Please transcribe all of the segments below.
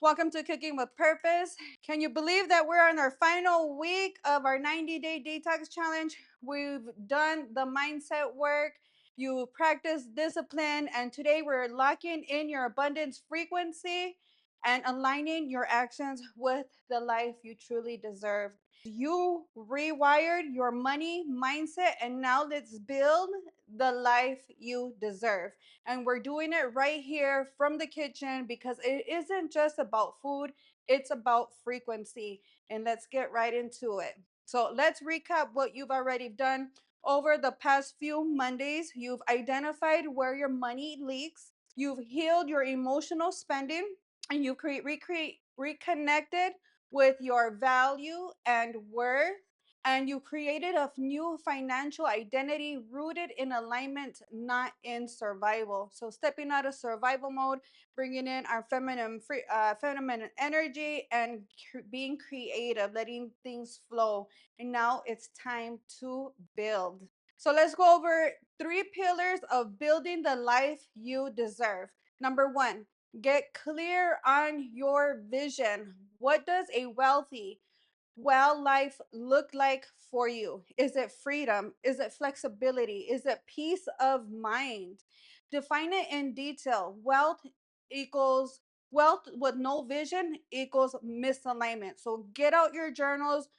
Welcome to Cooking with Purpose. Can you believe that we're on our final week of our 90-day detox challenge? We've done the mindset work, you practice discipline, and today we're locking in your abundance frequency and aligning your actions with the life you truly deserve. You rewired your money mindset, and now let's build the life you deserve. And we're doing it right here from the kitchen because it isn't just about food, it's about frequency. And let's get right into it. So let's recap what you've already done. Over the past few Mondays, you've identified where your money leaks, you've healed your emotional spending, and you reconnected with your value and worth, and you created a new financial identity rooted in alignment, not in survival. So stepping out of survival mode, bringing in our feminine energy, and being creative, letting things flow. And now it's time to build. So let's go over three pillars of building the life you deserve. Number one, get clear on your vision. What does a wealthy, well life look like for you? Is it freedom? Is it flexibility? Is it peace of mind? Define it in detail. Equals wealth with no vision equals misalignment. So get out your journals,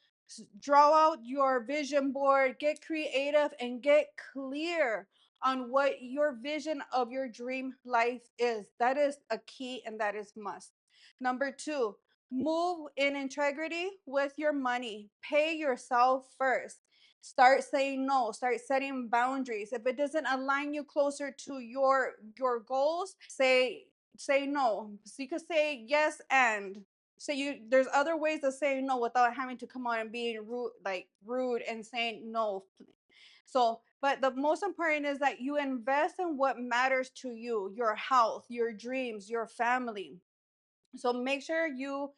draw out your vision board, get creative, and get clear on what your vision of your dream life is. That is a key and that is must. Number two, move in integrity with your money. Pay yourself first. Start saying no. Start setting boundaries. If it doesn't align you closer to your goals, say no. So you could say yes and say you. There's other ways of saying no without having to come on and being rude and saying no. So, but the most important is that you invest in what matters to you, your health, your dreams, your family. So make sure you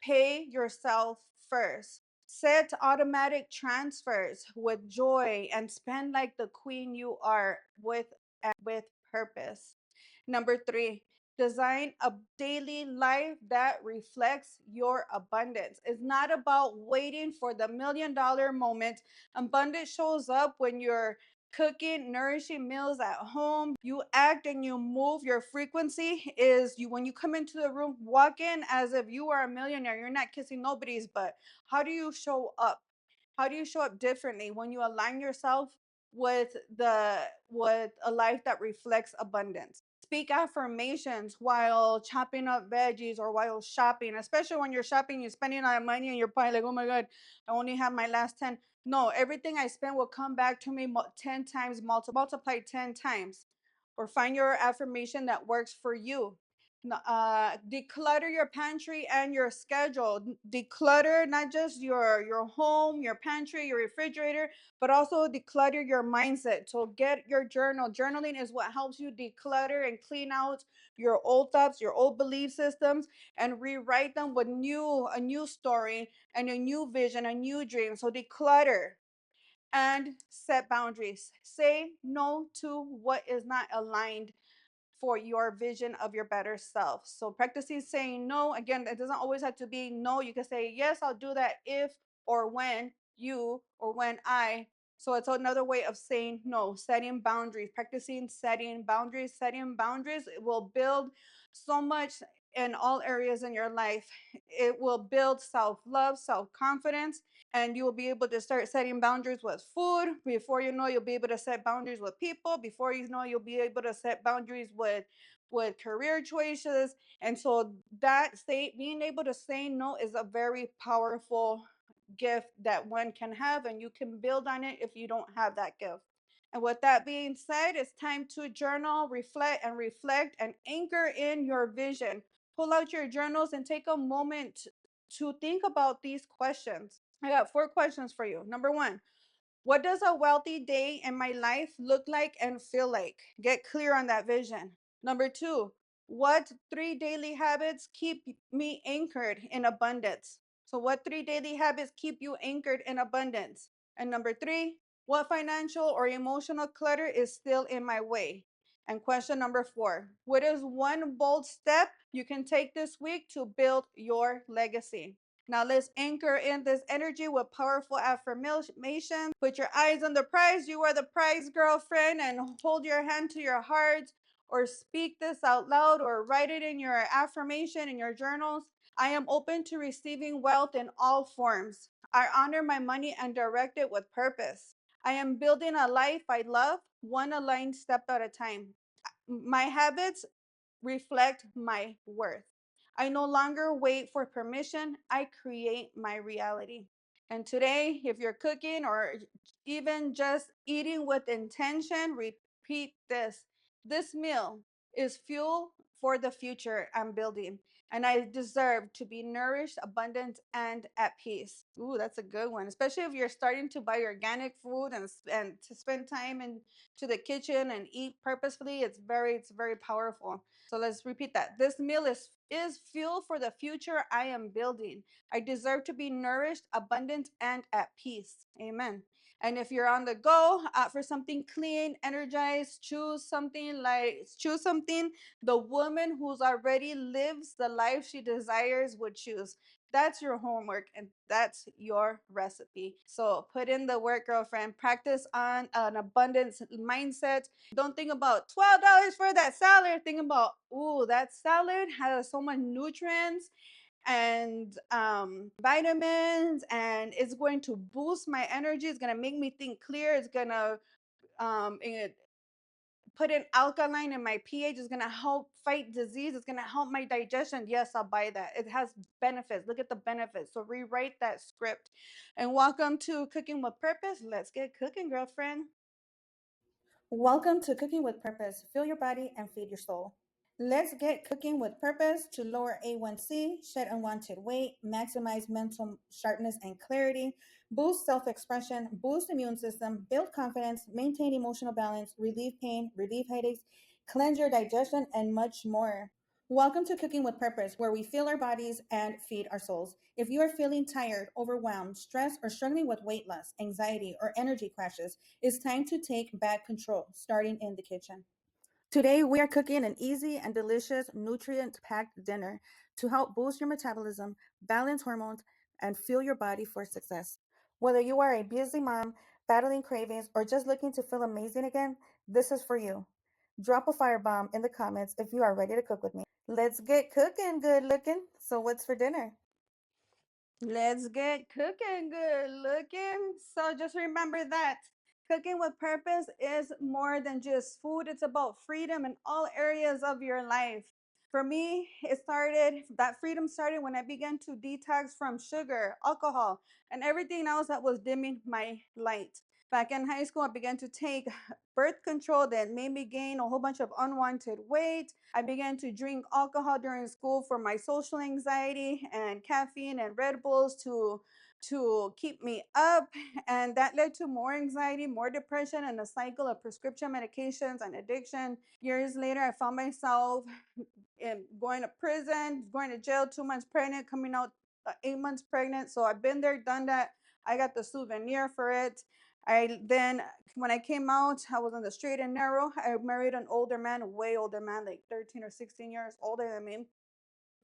pay yourself first. Set automatic transfers with joy and spend like the queen you are with purpose. Number three, design a daily life that reflects your abundance. It's not about waiting for the $1 million moment. Abundance shows up when you're cooking nourishing meals at home. You act and you move. Your frequency is you when you come into the room, walk in as if you are a millionaire. You're not kissing nobody's butt. How do you show up? How do you show up differently when you align yourself with a life that reflects abundance? Speak affirmations while chopping up veggies or while shopping, especially when you're shopping, you're spending a lot of money and you're probably like, oh my God, I only have my last 10. No, everything I spend will come back to me 10 times, multiplied 10 times. Or find your affirmation that works for you. Declutter your pantry and your schedule. Declutter not just your home, your pantry, your refrigerator, but also declutter your mindset. So get your journal. Journaling is what helps you declutter and clean out your old thoughts, your old belief systems, and rewrite them with a new story and a new vision, a new dream. So declutter and set boundaries. Say no to what is not aligned for your vision of your better self. So practicing saying no, again, it doesn't always have to be no. You can say, yes, I'll do that if or when you or when I. So it's another way of saying no, setting boundaries, practicing setting boundaries. It will build so much in all areas in your life. It will build self love, self confidence, and you will be able to start setting boundaries with food. Before you know, you'll be able to set boundaries with people. Before you know, you'll be able to set boundaries with career choices. And so being able to say no is a very powerful gift that one can have, and you can build on it if you don't have that gift. And with that being said, it's time to journal, reflect and anchor in your vision. Pull out your journals and take a moment to think about these questions. I got four questions for you. Number one, what does a wealthy day in my life look like and feel like? Get clear on that vision. Number two, what three daily habits keep me anchored in abundance? So, what three daily habits keep you anchored in abundance? And number three, what financial or emotional clutter is still in my way? And question number 4, what is one bold step you can take this week to build your legacy? Now let's anchor in this energy with powerful affirmations. Put your eyes on the prize. You are the prize, girlfriend, and hold your hand to your heart or speak this out loud or write it in your affirmation in your journals. I am open to receiving wealth in all forms. I honor my money and direct it with purpose. I am building a life I love, one aligned step at a time. My habits reflect my worth. I no longer wait for permission, I create my reality. And today, if you're cooking or even just eating with intention, repeat this. This meal is fuel for the future I'm building, and I deserve to be nourished, abundant, and at peace. Ooh, that's a good one, especially if you're starting to buy organic food and to spend time into the kitchen and eat purposefully. It's very powerful. So let's repeat that. This meal is fuel for the future I am building. I deserve to be nourished, abundant, and at peace. Amen. And if you're on the go for something clean, energized, choose something the woman who's already lives the life she desires would choose. That's your homework and that's your recipe. So put in the work, girlfriend. Practice on an abundance mindset. Don't think about $12 for that salad. Think about, ooh, that salad has so much nutrients and vitamins, and it's going to boost my energy. It's going to make me think clear. It's going to put an alkaline in my pH. It's going to help fight disease. It's going to help my digestion. Yes, I'll buy that. It has benefits. Look at the benefits. So rewrite that script. And welcome to Cooking with Purpose. Let's get cooking, girlfriend. Welcome to Cooking with Purpose. Fill your body and feed your soul. Let's get cooking with purpose to lower A1C, shed unwanted weight, maximize mental sharpness and clarity, boost self expression, boost immune system, build confidence, maintain emotional balance, relieve pain, relieve headaches, cleanse your digestion, and much more. Welcome to Cooking with Purpose, where we fill our bodies and feed our souls. If you are feeling tired, overwhelmed, stressed, or struggling with weight loss, anxiety, or energy crashes, it's time to take back control, starting in the kitchen. Today, we are cooking an easy and delicious, nutrient packed dinner to help boost your metabolism, balance hormones, and fuel your body for success. Whether you are a busy mom, battling cravings, or just looking to feel amazing again, this is for you. Drop a firebomb in the comments if you are ready to cook with me. Let's get cooking, good looking. So, what's for dinner? Let's get cooking good looking. So just remember that cooking with purpose is more than just food. It's about freedom in all areas of your life. For me, that freedom started when I began to detox from sugar, alcohol, and everything else that was dimming my light. Back in high school, I began to take birth control that made me gain a whole bunch of unwanted weight. I began to drink alcohol during school for my social anxiety and caffeine and Red Bulls to keep me up, and that led to more anxiety, more depression, and a cycle of prescription medications and addiction. Years later, I found myself going to prison, going to jail, 2 months pregnant, coming out 8 months pregnant. So I've been there, done that. I got the souvenir for it. When I came out, I was on the straight and narrow. I married an older man, a way older man, like 13 or 16 years older than me,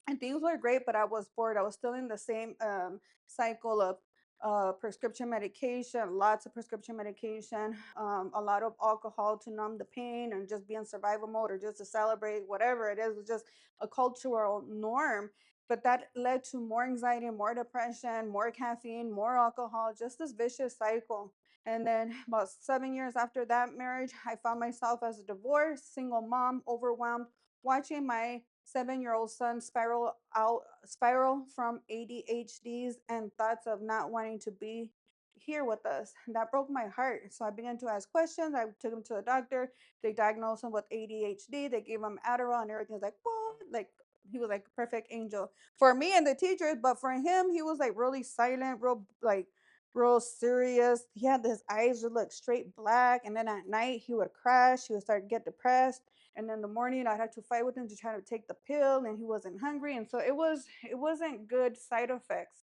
and things were great, but I was bored. I was still in the same cycle of prescription medication, lots of prescription medication, a lot of alcohol to numb the pain and just be in survival mode or just to celebrate, whatever it is. It was just a cultural norm. But that led to more anxiety, more depression, more caffeine, more alcohol, just this vicious cycle. And then about 7 years after that marriage, I found myself as a divorced, single mom, overwhelmed, watching my 7 year old son spiral from ADHDs and thoughts of not wanting to be here with us. That broke my heart. So I began to ask questions. I took him to a doctor. They diagnosed him with ADHD. They gave him Adderall and everything was like, what? Like he was like a perfect angel for me and the teachers, but for him, he was like really silent, real serious. He had his eyes would look straight black, and then at night he would crash. He would start to get depressed, and in the morning I'd have to fight with him to try to take the pill, and he wasn't hungry, and so it wasn't good side effects.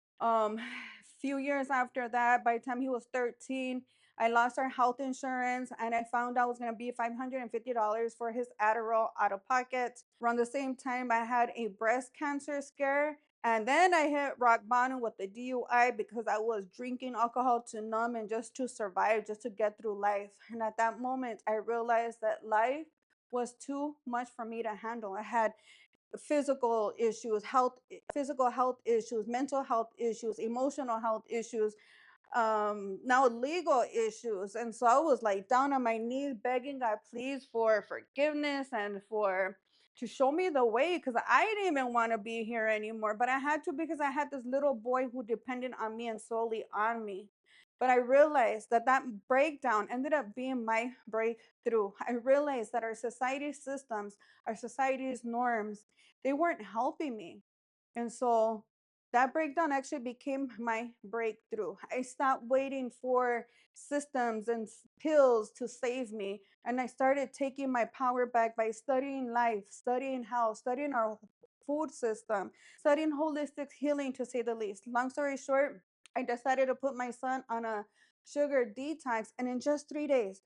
Few years after that, by the time he was 13, I lost our health insurance, and I found out it was going to be $550 for his Adderall out of pocket. Around the same time, I had a breast cancer scare. And then I hit rock bottom with the DUI because I was drinking alcohol to numb and just to survive, just to get through life. And at that moment, I realized that life was too much for me to handle. I had physical health issues, mental health issues, emotional health issues, now legal issues. And so I was like down on my knees begging God please for forgiveness and for to show me the way, because I didn't even want to be here anymore, but I had to because I had this little boy who depended on me and solely on me. But I realized that that breakdown ended up being my breakthrough. I realized that our society's systems, our society's norms, they weren't helping me. And so that breakdown actually became my breakthrough. I stopped waiting for systems and pills to save me. And I started taking my power back by studying life, studying health, studying our food system, studying holistic healing, to say the least. Long story short, I decided to put my son on a sugar detox. And in just 3 days,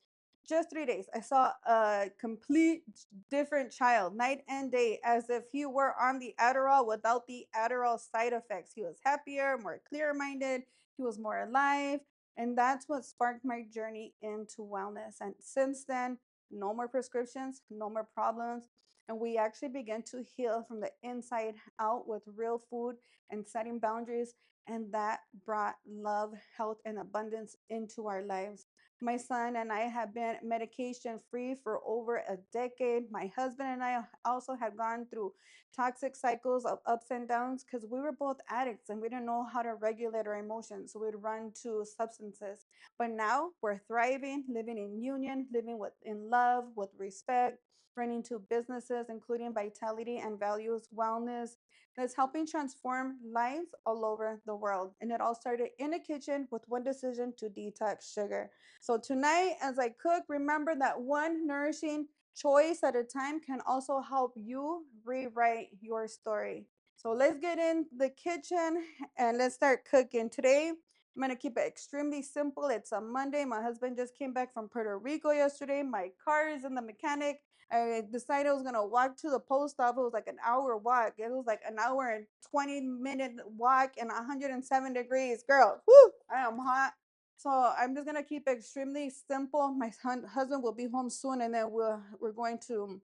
I saw a complete different child night and day, as if he were on the Adderall without the Adderall side effects. He was happier, more clear minded, he was more alive. And that's what sparked my journey into wellness. And since then, no more prescriptions, no more problems. And we actually began to heal from the inside out with real food and setting boundaries. And that brought love, health, and abundance into our lives. My son and I have been medication free for over a decade. My husband and I also had gone through toxic cycles of ups and downs because we were both addicts and we didn't know how to regulate our emotions. So we'd run to substances. But now we're thriving, living in union, living with in love, with respect, running two businesses, including vitality and values, wellness, that's helping transform lives all over the world. And it all started in a kitchen with one decision to detox sugar. So tonight, as I cook, remember that one nourishing choice at a time can also help you rewrite your story. So let's get in the kitchen and let's start cooking. Today, I'm going to keep it extremely simple. It's a Monday. My husband just came back from Puerto Rico yesterday. My car is in the mechanic. I decided I was going to walk to the post office. It was like an hour walk. It was like an hour and 20-minute walk and 107 degrees. Girl, whoo, I am hot. So I'm just gonna keep it extremely simple. My husband will be home soon, and then we're going to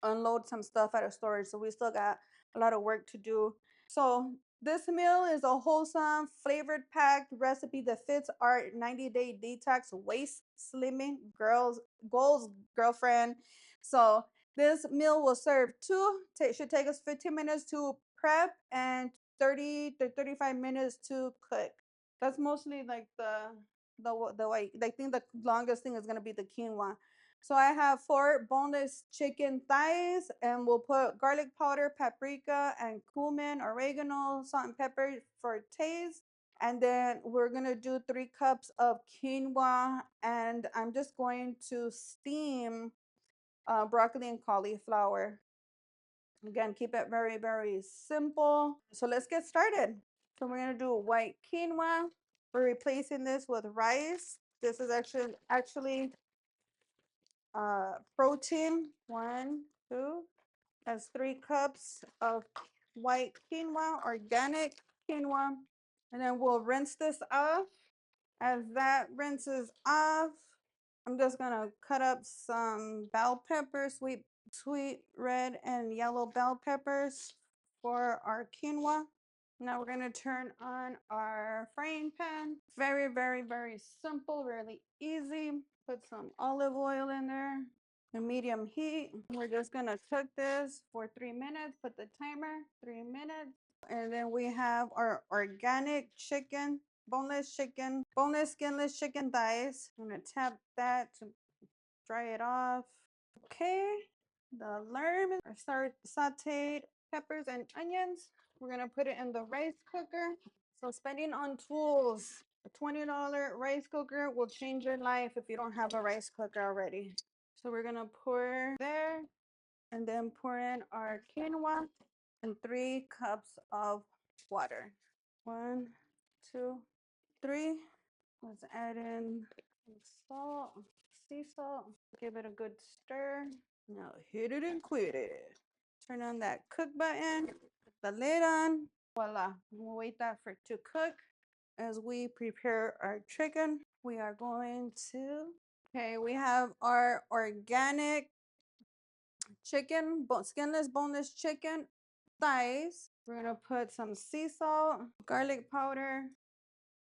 unload some stuff out of storage. So we still got a lot of work to do. So this meal is a wholesome, flavored packed recipe that fits our 90-day detox waist slimming goals, girlfriend. So this meal will serve should take us 15 minutes to prep and 30 to 35 minutes to cook. That's mostly like the way I think the longest thing is gonna be the quinoa. So I have 4 boneless chicken thighs, and we'll put garlic powder, paprika, and cumin, oregano, salt and pepper for taste. And then we're gonna do 3 cups of quinoa, and I'm just going to steam broccoli and cauliflower. Again, keep it very, very simple. So let's get started. So we're gonna do white quinoa. We're replacing this with rice. This is actually protein. 1, 2. That's 3 cups of white quinoa, organic quinoa. And then we'll rinse this off. As that rinses off, I'm just gonna cut up some bell peppers, sweet red and yellow bell peppers for our quinoa. Now we're gonna turn on our frying pan. Very, very, very simple, really easy. Put some olive oil in there, a medium heat. We're just gonna cook this for 3 minutes. Put the timer, 3 minutes. And then we have our organic chicken, boneless, skinless chicken thighs. I'm gonna tap that to dry it off. Okay, the lamb are sauteed peppers and onions. We're gonna put it in the rice cooker. So spending on tools, a $20 rice cooker will change your life if you don't have a rice cooker already. So we're gonna pour there and then pour in our quinoa and 3 cups of water. 1, 2, 3. Let's add in Salt, sea salt. Give it a good stir. Now hit it and quit it. Turn on that cook button. Put the lid on. Voila. We'll wait that for to cook. As we prepare our chicken, we are going to. Okay, we have our organic chicken, skinless, boneless chicken thighs. We're gonna put some sea salt, garlic powder.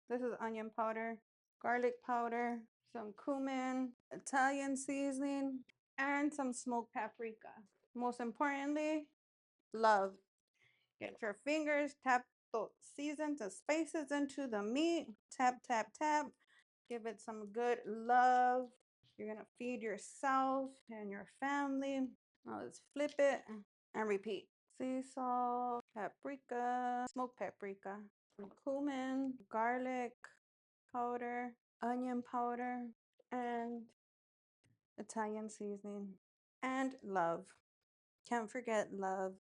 This is onion powder, garlic powder, some cumin, Italian seasoning, and some smoked paprika. Most importantly, love. Get your fingers, tap the seasoned the spices into the meat. Tap, tap, tap. Give it some good love. You're gonna feed yourself and your family. Now let's flip it and repeat. Sea salt, paprika, smoked paprika, cumin, garlic powder, onion powder, and Italian seasoning, and love. Can't forget love.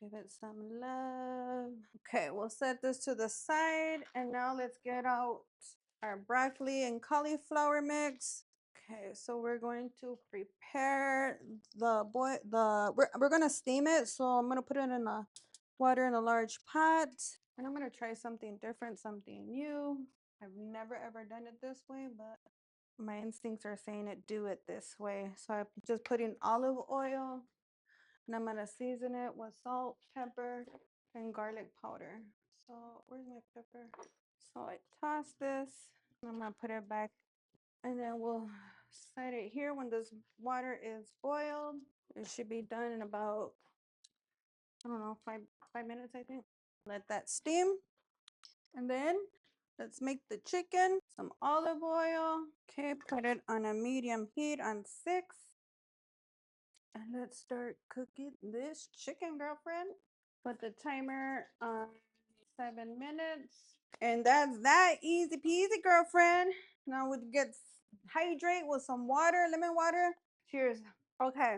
Give it some love. Okay, we'll set this to the side, and now let's get out our broccoli and cauliflower mix. Okay, so we're going to prepare we're gonna steam it. So I'm gonna put it in a water in a large pot, and I'm gonna try something different, something new. I've never ever done it this way, but my instincts are saying it do it this way. So I'm just putting olive oil, and I'm gonna season it with salt, pepper, and garlic powder. So where's my pepper? So I toss this, and I'm gonna put it back, and then we'll set it here when this water is boiled. It should be done in about, I don't know, five minutes, I think. Let that steam, and then let's make the chicken. Some olive oil. Okay, put it on a medium heat on 6. And let's start cooking this chicken, girlfriend. Put the timer on 7 minutes. And that's that easy peasy, girlfriend. Now we get hydrate with some water, lemon water. Cheers. Okay.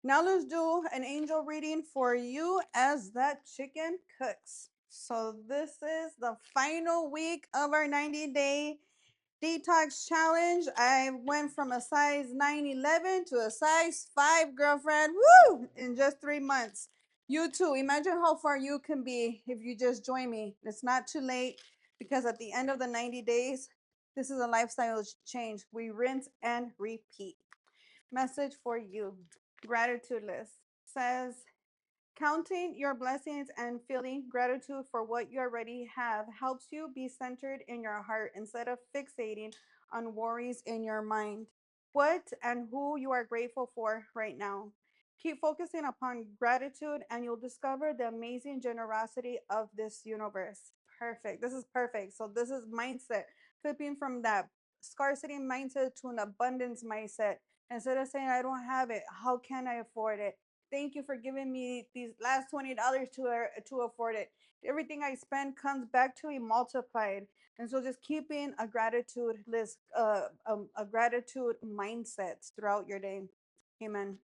Now let's do an angel reading for you as that chicken cooks. So this is the final week of our 90-day detox challenge. I went from a size 9'11" to a size 5, girlfriend. Woo! In just 3 months. You too. Imagine how far you can be if you just join me. It's not too late because at the end of the 90 days, this is a lifestyle change. We rinse and repeat. Message for you. Gratitude list says, counting your blessings and feeling gratitude for what you already have helps you be centered in your heart instead of fixating on worries in your mind. What and who you are grateful for right now. Keep focusing upon gratitude and you'll discover the amazing generosity of this universe. Perfect. This is perfect. So, this is mindset, flipping from that scarcity mindset to an abundance mindset. Instead of saying, I don't have it, how can I afford it? Thank you for giving me these last $20 to afford it. Everything I spend comes back to me multiplied. And so just keeping a gratitude list, a gratitude mindset throughout your day. Amen.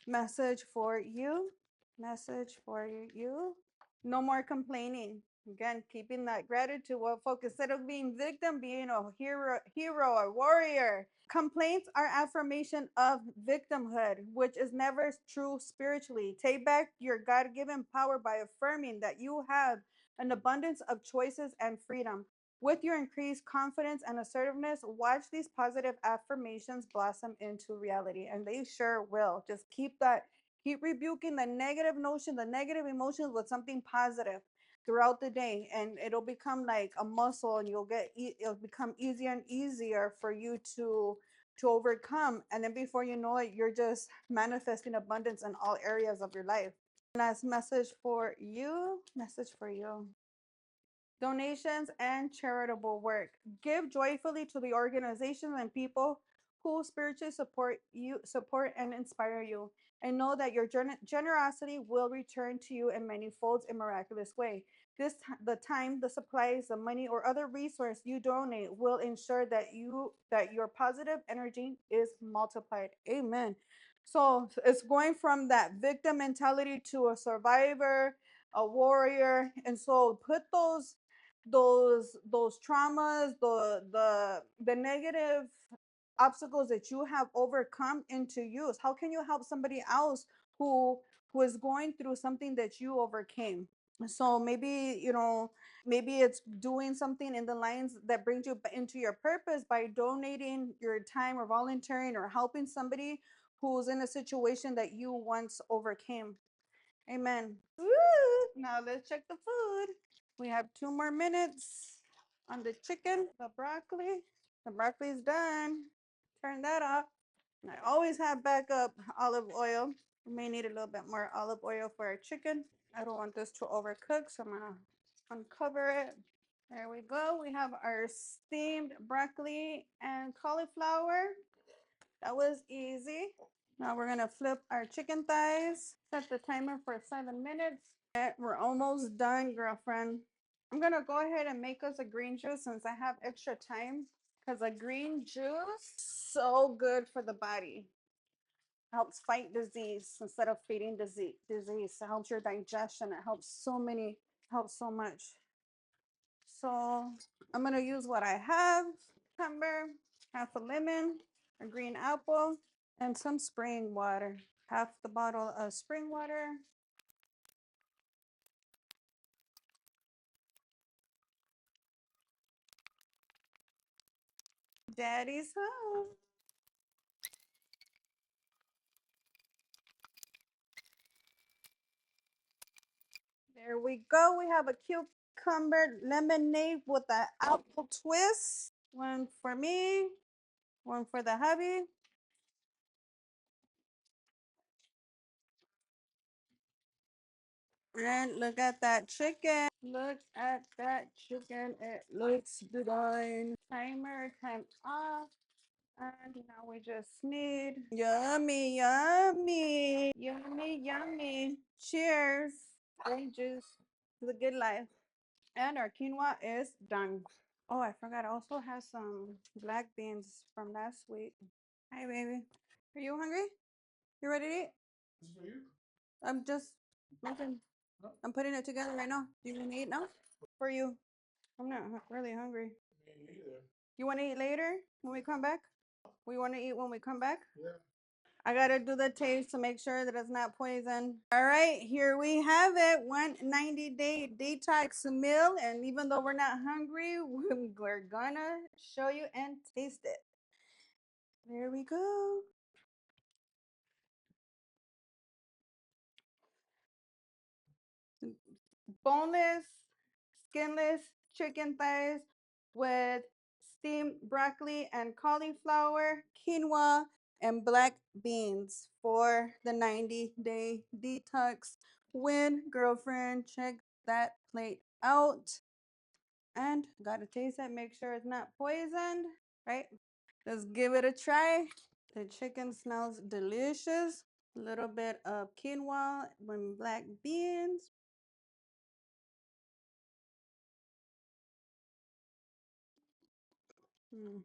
Message for you. Message for you. No more complaining. Again, keeping that gratitude well focused. Instead of being victim, being a hero, a warrior. Complaints are affirmation of victimhood, which is never true spiritually. Take back your God-given power by affirming that you have an abundance of choices and freedom. With your increased confidence and assertiveness, watch these positive affirmations blossom into reality. And they sure will. Just keep rebuking the negative notion, the negative emotions with something positive throughout the day. And it'll become like a muscle and it'll become easier and easier for you to overcome. And then before you know it, you're just manifesting abundance in all areas of your life. Last message for you. Message for you. Donations and charitable work. Give joyfully to the organizations and people who spiritually support and inspire you, and know that your generosity will return to you in many folds in miraculous way. The time, the supplies, the money, or other resource you donate will ensure that your positive energy is multiplied. Amen. So it's going from that victim mentality to a survivor, a warrior, and so put those those traumas, the negative obstacles that you have overcome into use? How can you help somebody else who who is going through something that you overcame? So maybe, maybe it's doing something in the lines that brings you into your purpose by donating your time or volunteering or helping somebody who's in a situation that you once overcame. Amen. Woo! Now let's check the food. We have 2 more minutes on the chicken, the broccoli. The broccoli's done. Turn that off. And I always have backup olive oil. We may need a little bit more olive oil for our chicken. I don't want this to overcook, so I'm gonna uncover it. There we go. We have our steamed broccoli and cauliflower. That was easy. Now we're gonna flip our chicken thighs. Set the timer for 7 minutes. We're almost done, girlfriend. I'm gonna go ahead and make us a green juice since I have extra time. Because a green juice, so good for the body. Helps fight disease instead of feeding disease. It helps your digestion. It helps helps so much. So I'm gonna use what I have: cucumber, half a lemon, a green apple, and some spring water. Half the bottle of spring water. Daddy's home. There we go. We have a cucumber lemonade with an apple twist. One for me, one for the hubby. And look at that chicken. Look at that chicken. It looks divine. Timer, time off. And now we just need yummy, yummy, yummy, yummy. Cheers. Orange juice to the good life. And our quinoa is done. Oh, I forgot. I also have some black beans from last week. Hi, baby. Are you hungry? You ready to eat? I'm just making. I'm putting it together right now. Do you want to eat now? For you. I'm not really hungry. You want to eat later when we come back? We want to eat when we come back? I gotta do the taste to make sure that it's not poison. All right, here we have it. 190-day detox meal. And even though we're not hungry, we're gonna show you and taste it. There we go. Boneless, skinless chicken thighs with steamed broccoli and cauliflower, quinoa, and black beans for the 90-day detox. Win, girlfriend, check that plate out. And gotta taste it, make sure it's not poisoned, right? Let's give it a try. The chicken smells delicious. A little bit of quinoa and black beans. Mm,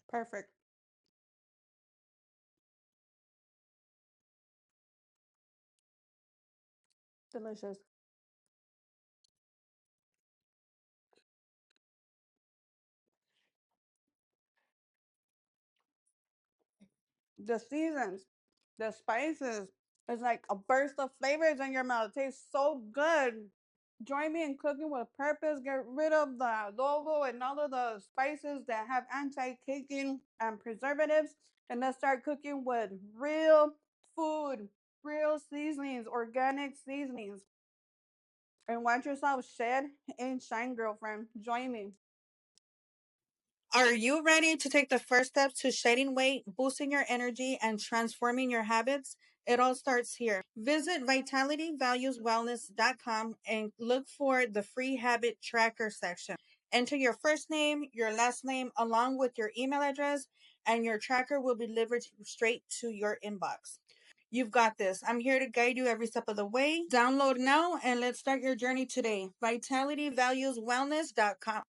perfect. Delicious. The seasons, the spices. It's like a burst of flavors in your mouth. It tastes so good. Join me in cooking with purpose. Get rid of the adobo and all of the spices that have anti-caking and preservatives. And let's start cooking with real food, real seasonings, organic seasonings. And watch yourself shed and shine, girlfriend. Join me. Are you ready to take the first steps to shedding weight, boosting your energy, and transforming your habits? It all starts here. Visit vitalityvalueswellness.com and look for the free habit tracker section. Enter your first name, your last name, along with your email address, and your tracker will be delivered straight to your inbox. You've got this. I'm here to guide you every step of the way. Download now and let's start your journey today. vitalityvalueswellness.com.